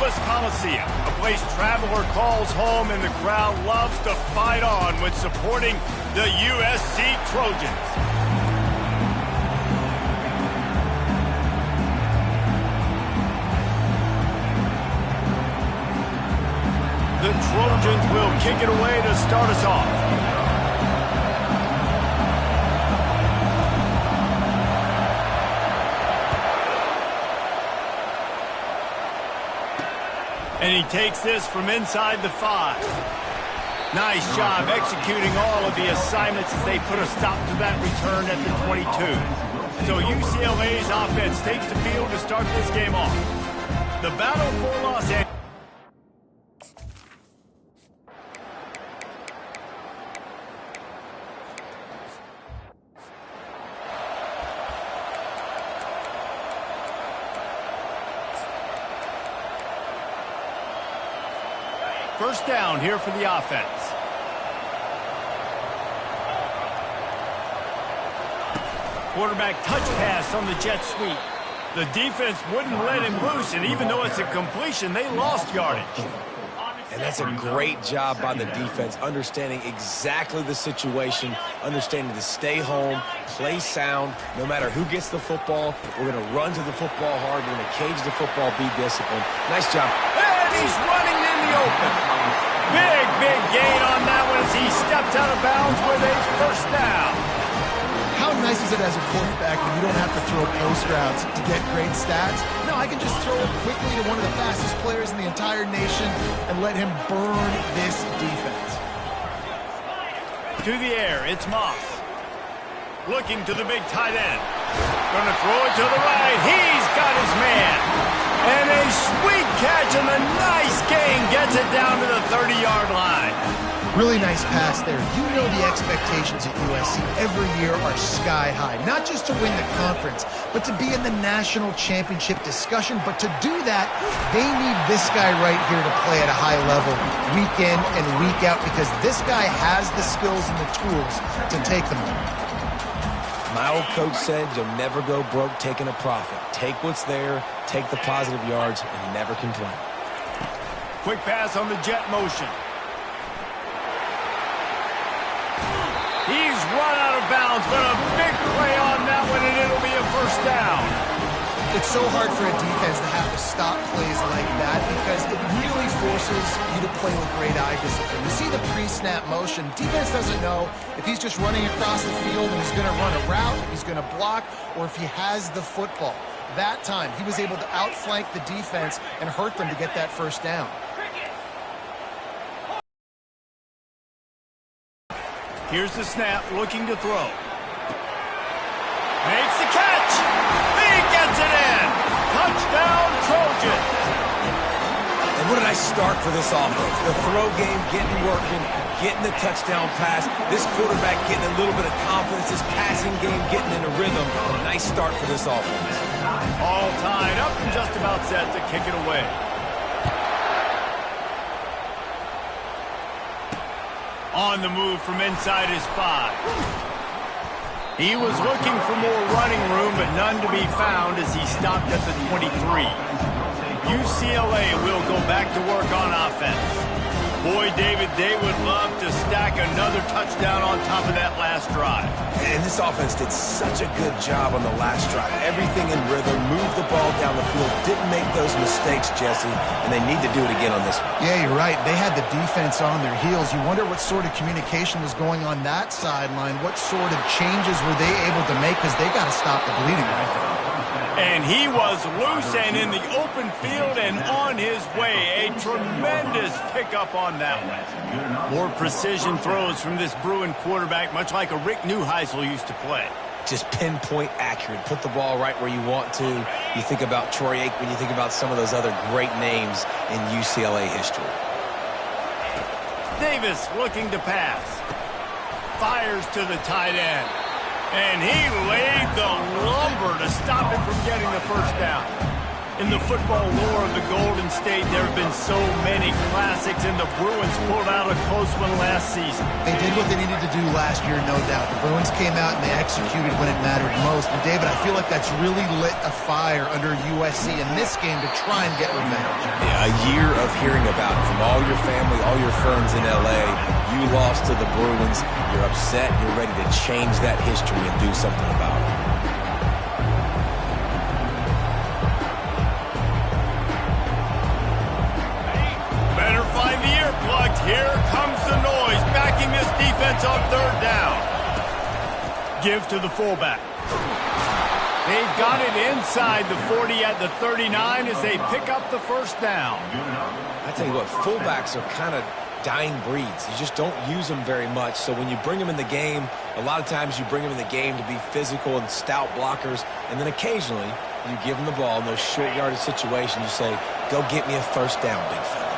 Columbus Coliseum, a place traveler calls home, and the crowd loves to fight on when supporting the USC Trojans. The Trojans will kick it away to start us off. And he takes this from inside the 5. Nice job executing all of the assignments as they put a stop to that return at the 22. So UCLA's offense takes the field to start this game off. The battle for Los Angeles. First down here for the offense. Quarterback touch pass on the jet sweep. The defense wouldn't let him loose, and even though it's a completion, they lost yardage. And that's a great job by the defense, understanding exactly the situation, understanding to stay home, play sound. No matter who gets the football, we're going to run to the football hard. We're going to cage the football, be disciplined. Nice job. And he's running in the open. Big gain on that one as he stepped out of bounds with a first down. How nice is it as a quarterback when you don't have to throw post routes to get great stats? No, I can just throw it quickly to one of the fastest players in the entire nation and let him burn this defense. To the air, it's Moss. Looking to the big tight end. Gonna throw it to the right. He's got his man. And a sweet catch and a nice gain gets it down to the 30-yard line. Really nice pass there. You know the expectations at USC every year are sky high. Not just to win the conference, but to be in the national championship discussion. But to do that, they need this guy right here to play at a high level week in and week out, because this guy has the skills and the tools to take them there. My old coach said you'll never go broke taking a profit. Take what's there, take the positive yards, and never complain. Quick pass on the jet motion. He's run out of bounds, but a big play on that one, and it'll be a first down. It's so hard for a defense to have to stop plays like that because it really forces you to play with great eye discipline. You see the pre-snap motion. Defense doesn't know if he's just running across the field and he's going to run a route, he's going to block, or if he has the football. That time, he was able to outflank the defense and hurt them to get that first down. Here's the snap, looking to throw. Makes the catch. He gets it in. Touchdown, Trojans. And what did I start for this offense? The throw game getting working, getting the touchdown pass. This quarterback getting a little bit of confidence. This passing game getting in a rhythm. Nice start for this offense. All tied up and just about set to kick it away. On the move from inside his 5. He was looking for more running room, but none to be found as he stopped at the 23. UCLA will go back to work on offense. Boy, David, they would love to stack another touchdown on top of that last drive. And this offense did such a good job on the last drive. Everything in rhythm, moved the ball down the field, didn't make those mistakes, Jesse, and they need to do it again on this one. Yeah, you're right. They had the defense on their heels. You wonder what sort of communication was going on that sideline. What sort of changes were they able to make, because they got to stop the bleeding right there. And he was loose and in the open field and on his way. A tremendous pickup on that one. More precision throws from this Bruin quarterback, much like a Rick Neuheisel used to play. Just pinpoint accurate. Put the ball right where you want to. You think about Troy Aikman, you think about some of those other great names in UCLA history. Davis looking to pass. Fires to the tight end. And he laid the lumber to stop him from getting the first down. In the football lore of the Golden State, there have been so many classics, and the Bruins pulled out a close one last season. They did what they needed to do last year, no doubt. The Bruins came out and they executed when it mattered most. And, David, I feel like that's really lit a fire under USC in this game to try and get revenge. Yeah, a year of hearing about it from all your family, all your friends in L.A. You lost to the Bruins. You're upset. You're ready to change that history and do something about it. Here comes the noise, backing this defense on third down. Give to the fullback. They've got it inside the 40 at the 39 as they pick up the first down. I tell you what, fullbacks are kind of dying breeds. You just don't use them very much. So when you bring them in the game, a lot of times you bring them in the game to be physical and stout blockers. And then occasionally you give them the ball in those short yardage situations. You say, go get me a first down, big fella.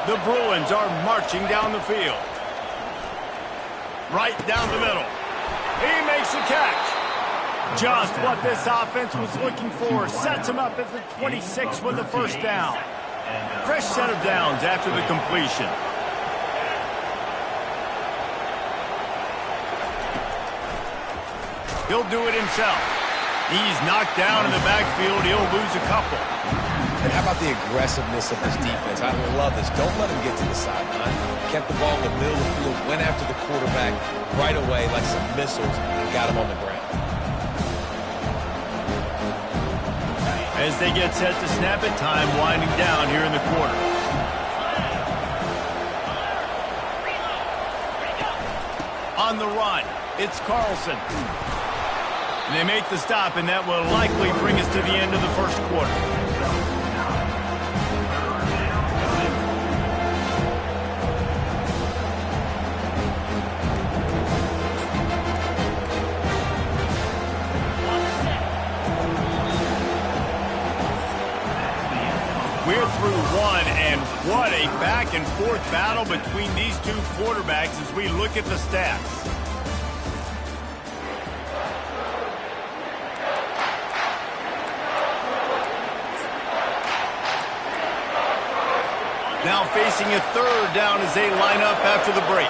The Bruins are marching down the field. Right down the middle. He makes the catch. Just what this offense was looking for. Sets him up at the 26 with the first down. Fresh set of downs after the completion. He'll do it himself. He's knocked down in the backfield. He'll lose a couple. And how about the aggressiveness of this defense? I love this. Don't let him get to the sideline. Kept the ball in the middle of the field, went after the quarterback right away like some missiles, and got him on the ground. As they get set to snap it, time winding down here in the quarter. On the run, it's Carlson. And they make the stop, and that will likely bring us to the end of the first quarter. We're through one, and what a back-and-forth battle between these two quarterbacks as we look at the stats. Now facing a third down as they line up after the break.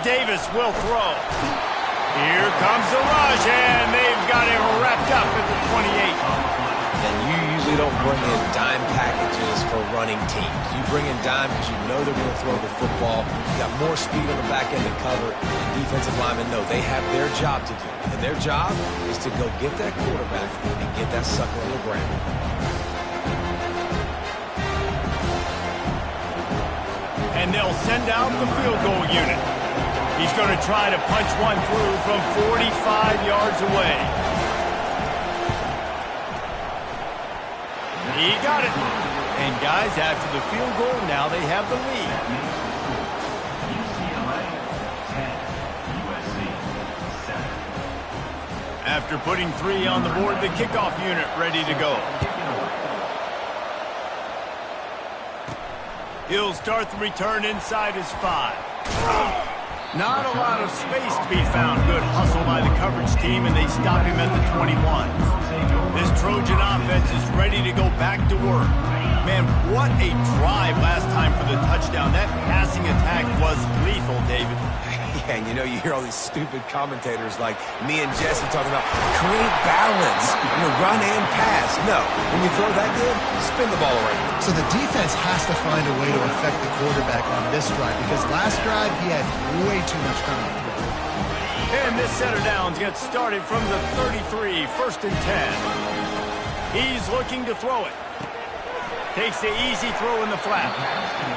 Davis will throw. Here comes the rush, and they've got it wrapped up at the 28. And you usually don't bring in dime packages for running teams. You bring in dime because you know they're going to throw the football. You got more speed on the back end to cover. And defensive linemen know they have their job to do. And their job is to go get that quarterback and get that sucker on the ground. And they'll send out the field goal unit. He's going to try to punch one through from 45 yards away. He got it. And guys, after the field goal, now they have the lead. UCLA 10, USC 7. After putting 3 on the board, the kickoff unit ready to go. He'll start the return inside his 5. Not a lot of space to be found. Good hustle by the coverage team, and they stop him at the 21. This Trojan offense is ready to go back to work. Man, what a drive last time for the touchdown. That passing attack was lethal, David. Yeah, and you know, you hear all these stupid commentators like me and Jesse talking about create balance, run and pass. No, when you throw that good, spin the ball around. So the defense has to find a way to affect the quarterback on this drive because last drive he had way too much time. And this set of downs gets started from the 33, 1st and 10. He's looking to throw it. Takes the easy throw in the flat.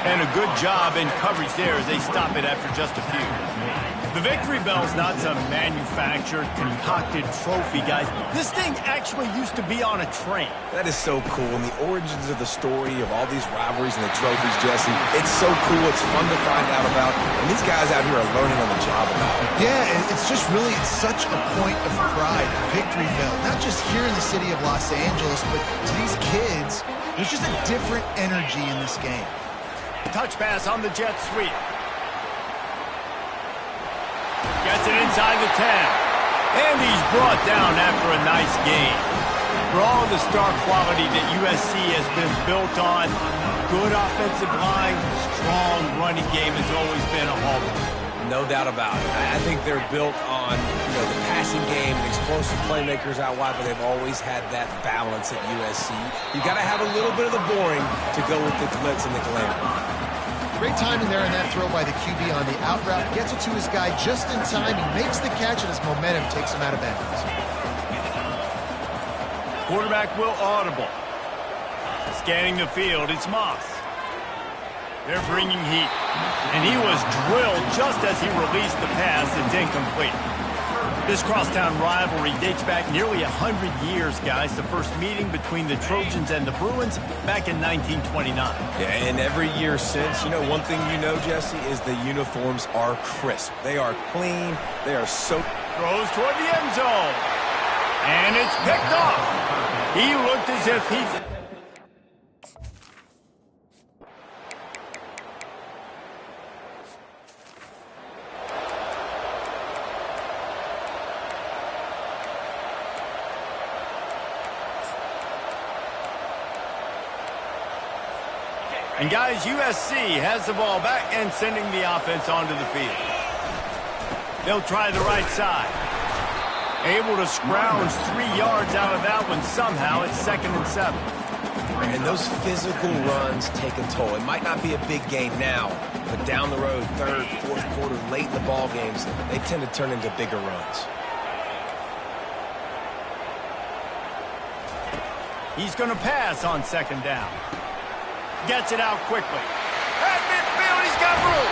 And a good job in coverage there as they stop it after just a few. The victory bell's not some manufactured, concocted trophy, guys. This thing actually used to be on a train. That is so cool. And the origins of the story of all these rivalries and the trophies, Jesse, it's so cool. It's fun to find out about. And these guys out here are learning on the job about it. Yeah, it's just really such a point of pride, victory bell. Not just here in the city of Los Angeles, but to these kids, there's just a different energy in this game. Touch pass on the jet sweep. Gets it inside the 10. And he's brought down after a nice game. For all the star quality that USC has been built on, good offensive line, strong running game has always been a hallmark. No doubt about it. I think they're built on, the passing game and explosive playmakers out wide, but they've always had that balance at USC. You got to have a little bit of the boring to go with the glitz and the glamour. Great timing there in that throw by the QB on the out route. Gets it to his guy just in time. He makes the catch, and his momentum takes him out of bounds. Quarterback will audible. Scanning the field, it's Moss. They're bringing heat. And he was drilled just as he released the pass. It's incomplete. This crosstown rivalry dates back nearly 100 years, guys. The first meeting between the Trojans and the Bruins back in 1929. Yeah, and every year since, one thing Jesse, is the uniforms are crisp. They are clean. They are so... Throws toward the end zone. And it's picked off. He looked as if he's... And guys, USC has the ball back and sending the offense onto the field. They'll try the right side. Able to scrounge 3 yards out of that one somehow. It's 2nd and 7. And those physical runs take a toll. It might not be a big game now, but down the road, 3rd, 4th quarter, late in the ball games, they tend to turn into bigger runs. He's going to pass on 2nd down. Gets it out quickly. At midfield, he's got room.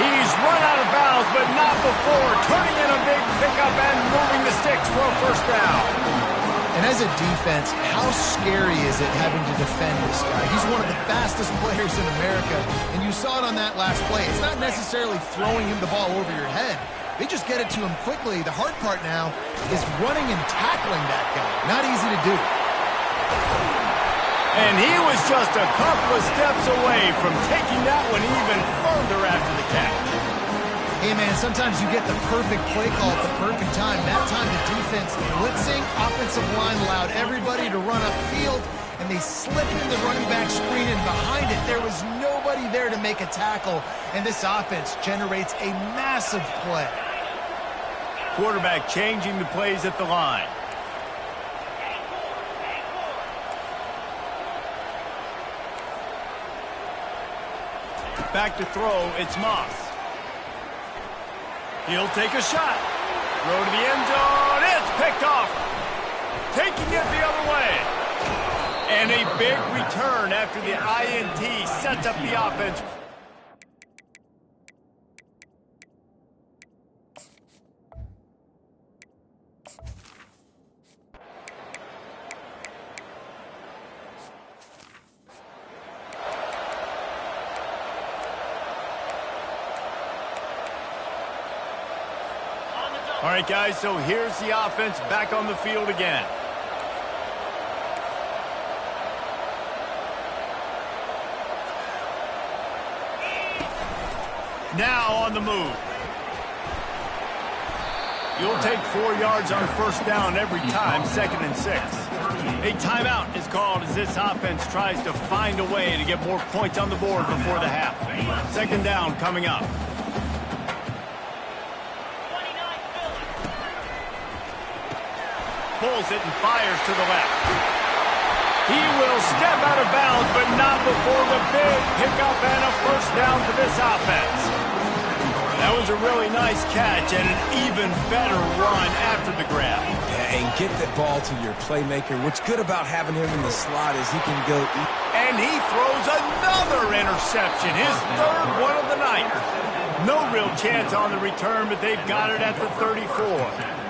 He's run out of bounds, but not before turning in a big pickup and moving the sticks for a 1st down. And as a defense, how scary is it having to defend this guy? He's one of the fastest players in America, and you saw it on that last play. It's not necessarily throwing him the ball over your head. They just get it to him quickly. The hard part now is running and tackling that guy. Not easy to do. And he was just a couple of steps away from taking that one even further after the catch. Hey, man, sometimes you get the perfect play call at the perfect time. That time the defense blitzing, offensive line allowed everybody to run upfield, and they slipped in the running back screen, and behind it there was nobody there to make a tackle, and this offense generates a massive play. Quarterback changing the plays at the line. Back to throw, it's Moss. He'll take a shot. Throw to the end zone, it's picked off. Taking it the other way. And a big return after the INT sets up the offense. All right, guys, so here's the offense back on the field again. Now on the move. You'll take 4 yards on 1st down every time, 2nd and 6. A timeout is called as this offense tries to find a way to get more points on the board before the half. 2nd down coming up. Pulls it and fires to the left. He will step out of bounds, but not before the big pickup and a 1st down for this offense. That was a really nice catch and an even better run after the grab. Yeah, and get the ball to your playmaker. What's good about having him in the slot is he can go... And he throws another interception, his 3rd one of the night. No real chance on the return, but they've got it at the 34.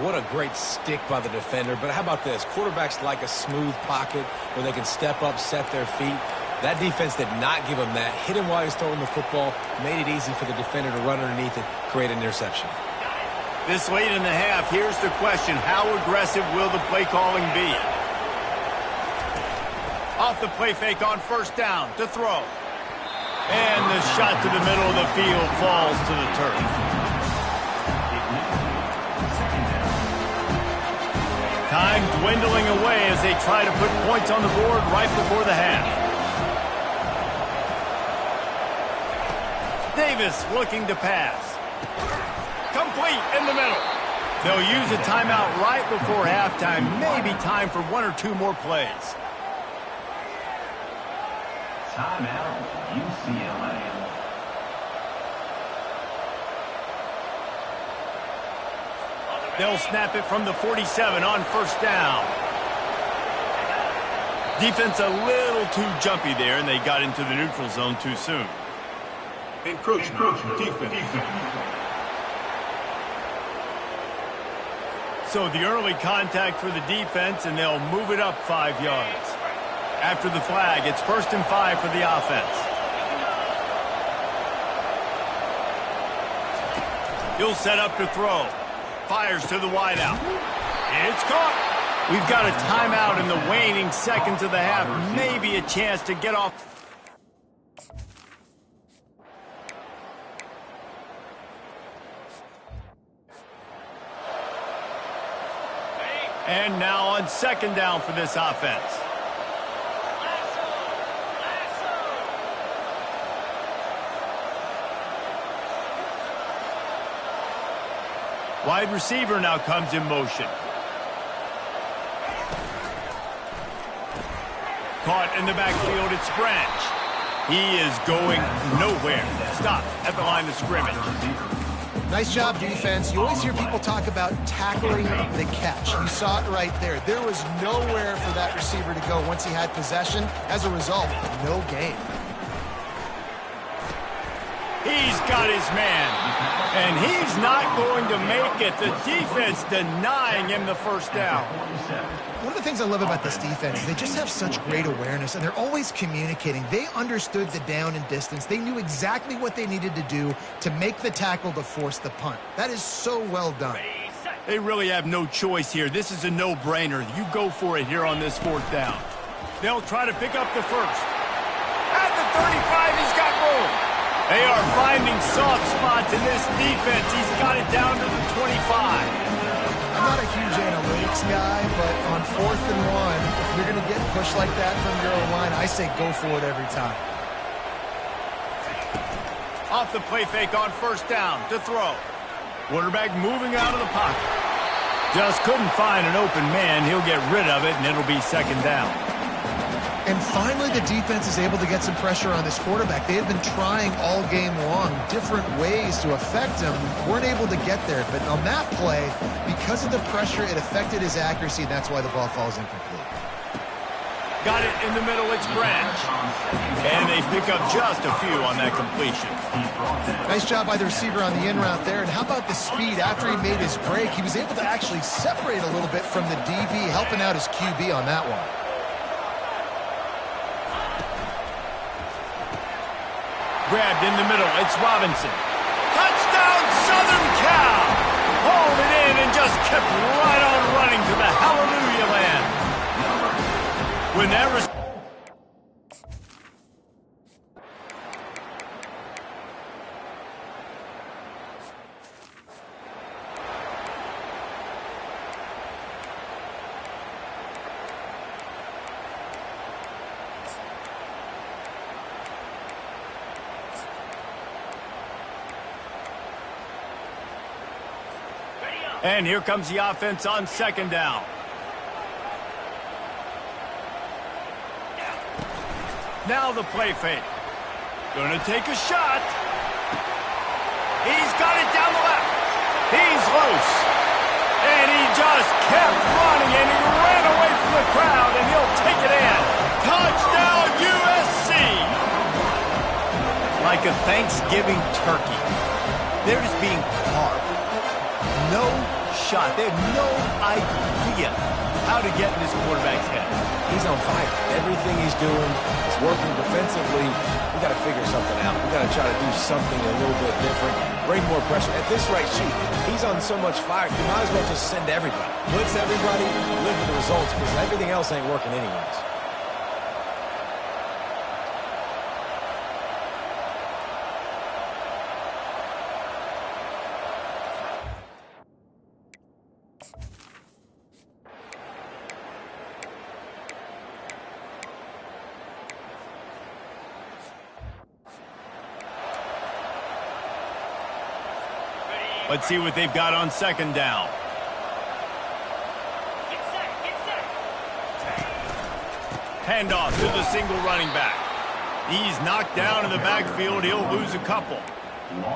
What a great stick by the defender. But how about this? Quarterbacks like a smooth pocket where they can step up, set their feet. That defense did not give him that. Hit him while he's throwing the football. Made it easy for the defender to run underneath it, create an interception. This late in the half, here's the question. How aggressive will the play calling be? Off the play fake on 1st down to throw. And the shot to the middle of the field falls to the turf. Time dwindling away as they try to put points on the board right before the half. Davis looking to pass. Complete in the middle. They'll use a timeout right before halftime. Maybe time for one or two more plays. Timeout, UCLA. They'll snap it from the 47 on first down. Defense a little too jumpy there, and they got into the neutral zone too soon. Encroachment defense. So the early contact for the defense, and they'll move it up 5 yards. After the flag, it's 1st and 5 for the offense. He'll set up to throw. Fires to the wideout. It's caught. We've got a timeout in the waning seconds of the half. Maybe a chance to get off. And now on 2nd down for this offense. Wide receiver now comes in motion. Caught in the backfield, it's Branch. He is going nowhere. Stop at the line of scrimmage. Nice job, defense. You always hear people talk about tackling the catch. You saw it right there. There was nowhere for that receiver to go once he had possession. As a result, no gain. He's got his man, and he's not going to make it. The defense denying him the first down. One of the things I love about this defense is they just have such great awareness, and they're always communicating. They understood the down and distance. They knew exactly what they needed to do to make the tackle to force the punt. That is so well done. They really have no choice here. This is a no-brainer. You go for it here on this 4th down. They'll try to pick up the first. At the 35, he's got room. They are finding soft spots in this defense. He's got it down to the 25. I'm not a huge analytics guy, but on 4th and 1, if you're going to get pushed like that from your own line, I say go for it every time. Off the play fake on 1st down to throw. Quarterback moving out of the pocket. Just couldn't find an open man. He'll get rid of it, and it'll be 2nd down. And finally, the defense is able to get some pressure on this quarterback. They have been trying all game long different ways to affect him. Weren't able to get there. But on that play, because of the pressure, it affected his accuracy, and that's why the ball falls incomplete. Got it in the middle, it's Branch. And they pick up just a few on that completion. Nice job by the receiver on the in route there. And how about the speed? After he made his break, he was able to actually separate a little bit from the DB, helping out his QB on that one. Grabbed in the middle, it's Robinson. Touchdown, Southern Cal! Hauled it in and just kept right on running to the hallelujah land. When that And here comes the offense on 2nd down. Now the play fake. Gonna take a shot. He's got it down the left. He's loose. And he just kept running, and he ran away from the crowd, and he'll take it in. Touchdown, USC! Like a Thanksgiving turkey. They're just being carved. No shot. They have no idea how to get in this quarterback's head. He's on fire. Everything he's doing is working defensively. We got to figure something out. We got to try to do something a little bit different. Bring more pressure. At this rate, shoot, he's on so much fire. You might as well just send everybody. Blitz everybody, live with the results, because everything else ain't working anyways. Let's see what they've got on second down. Handoff to the single running back. He's knocked down in the backfield. He'll lose a couple.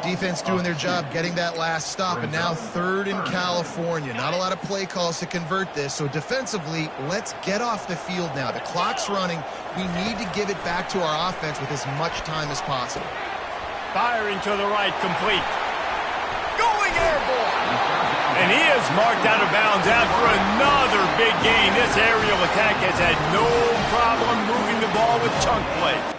Defense doing their job getting that last stop, and now 3rd in California. Not a lot of play calls to convert this, so defensively, let's get off the field now. The clock's running. We need to give it back to our offense with as much time as possible. Firing to the right, complete. Going airborne. And he is marked out of bounds after another big gain. This aerial attack has had no problem moving the ball with chunk play.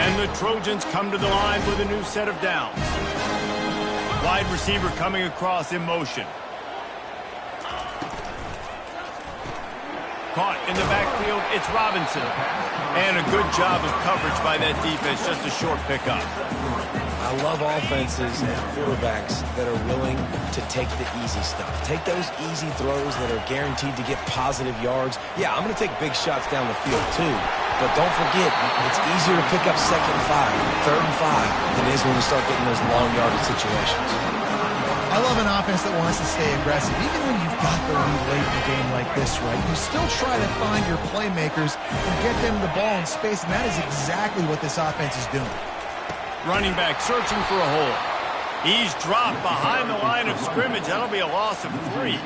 And the Trojans come to the line with a new set of downs. Wide receiver coming across in motion. Caught in the backfield, it's Robinson. And a good job of coverage by that defense, just a short pickup. I love offenses and quarterbacks that are willing to take the easy stuff. Take those easy throws that are guaranteed to get positive yards. Yeah, I'm going to take big shots down the field too. But don't forget, it's easier to pick up 2nd and 5, 3rd and 5 than it is when we start getting those long yardage situations. I love an offense that wants to stay aggressive. Even when you've got the lead late in the game like this, right, you still try to find your playmakers and get them the ball in space, and that is exactly what this offense is doing. Running back searching for a hole. He's dropped behind the line of scrimmage. That'll be a loss of 3.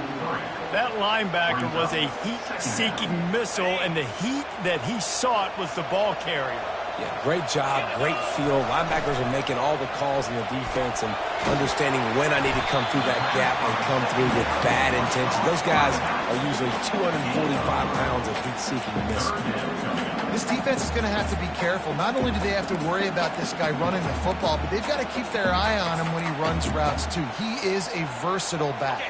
That linebacker was a heat-seeking missile, and the heat that he sought was the ball carrier. Yeah, great job, great feel. Linebackers are making all the calls in the defense and understanding when I need to come through that gap and come through with bad intention. Those guys are usually 245 pounds of heat-seeking missile. This defense is going to have to be careful. Not only do they have to worry about this guy running the football, but they've got to keep their eye on him when he runs routes too. He is a versatile back.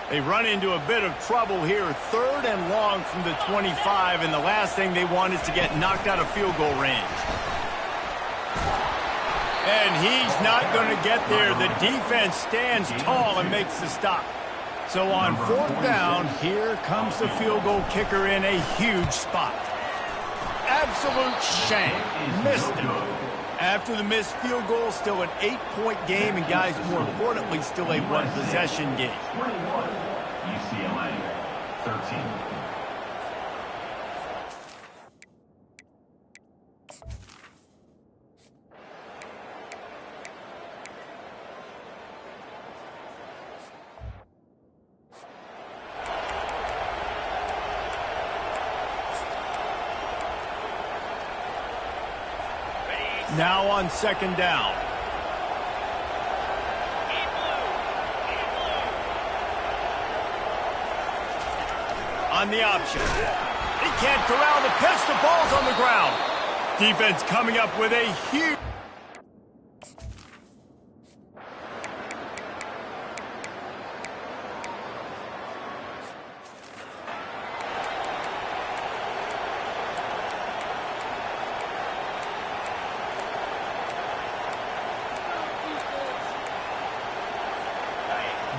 They run into a bit of trouble here. 3rd and long from the 25, and the last thing they want is to get knocked out of field goal range. And he's not going to get there. The defense stands tall and makes the stop. So on 4th down, here comes the field goal kicker in a huge spot. Absolute shame. Missed it. After the missed field goal, still an 8-point game, and guys, more importantly, still a 1-possession game. 21, UCLA, 13. Now on 2nd down. On the option. He can't corral the pitch. The ball's on the ground. Defense coming up with a huge...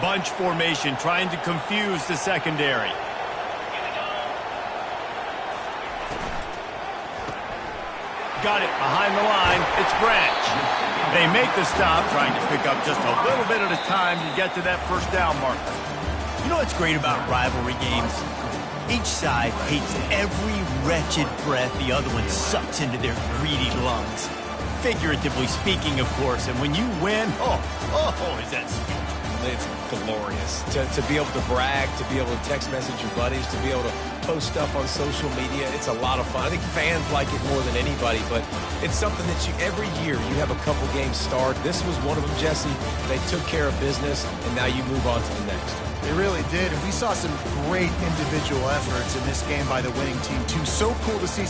bunch formation, trying to confuse the secondary. Got it behind the line. It's Branch. They make the stop, trying to pick up just a little bit at a time to get to that 1st down marker. You know what's great about rivalry games? Each side hates every wretched breath the other one sucks into their greedy lungs. Figuratively speaking, of course, and when you win, oh, is that sweet. it's glorious. To be able to brag, to be able to text message your buddies, to be able to post stuff on social media, it's a lot of fun. I think fans like it more than anybody, but it's something that every year you have a couple games start. This was one of them, Jesse. They took care of business, and now you move on to the next. They really did, and we saw some great individual efforts in this game by the winning team, too. So cool to see.